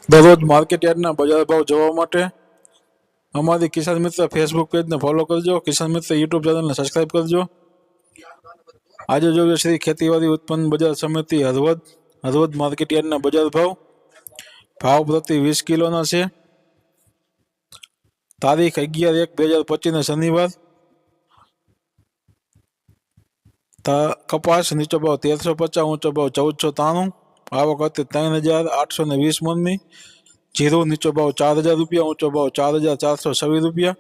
દરરોજ માર્કેટ યાર્ડના બજાર ભાવ જોવા માટે અમારી કિસાન મિત્ર ફેસબુક પેજને ફોલો કરજો, કિસાન મિત્ર યુટ્યુબ ચેનલને સબસ્ક્રાઈબ કરજો। આજે જોઈએ શ્રી ખેતીવાડી ઉત્પન્ન બજાર સમિતિ હળવદ માર્કેટ યાર્ડના બજાર ભાવ પ્રતિ 20 કિલોના છે। તારીખ 11/1/2025 શનિવાર। કપાસ નીચો ભાવ 1350, ઊંચો ભાવ 1493, આવક હતી 3820 મણની। જીરું નીચો ભાવ 4000 રૂપિયા, ઊંચો ભાવ 4426 રૂપિયા,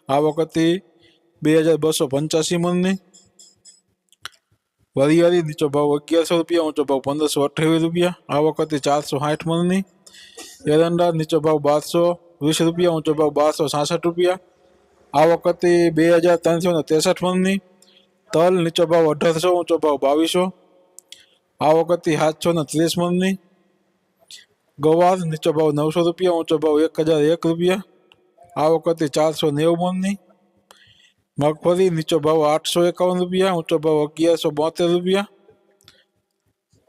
આવક હતી 2285 મણની। વરિયાળી નીચો ભાવ 1100 રૂપિયા, ઊંચો ભાવ 1528 રૂપિયા, આવક હતી 460 મણની। એરંડા નીચો ભાવ 1220 રૂપિયા, ઊંચો ભાવ 1266 રૂપિયા, આવક હતી 2363 મણની। તલ નીચો ભાવ 1800, ઊંચો ભાવ 2200, આવક હતી 730 મણની। ગવાર નીચો ભાવ 900 રૂપિયા, ઊંચો ભાવ 1001 રૂપિયા, આવક હતી 490 મણની। મગફળી નીચો ભાવ 851 રૂપિયા, ઊંચો ભાવ 1172 રૂપિયા,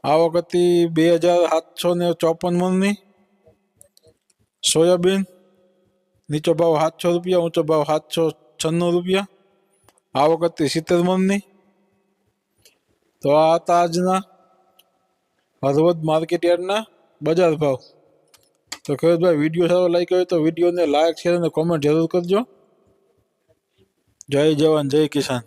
આવક હતી 2754 મણની। સોયાબીન નીચો ભાવ 700 રૂપિયા, ઊંચો ભાવ 796 રૂપિયા, આવક હતી 70 મણની। તો આ હતા આજના હળવદ માર્કેટ યાર્ડના બજાર ભાવ। તો ખેડૂતભાઈ, વિડીયો સારો લાગ્યો હોય તો વિડીયોને લાઈક, શેર અને કોમેન્ટ જરૂર કરજો। જય જવાન, જય કિસાન।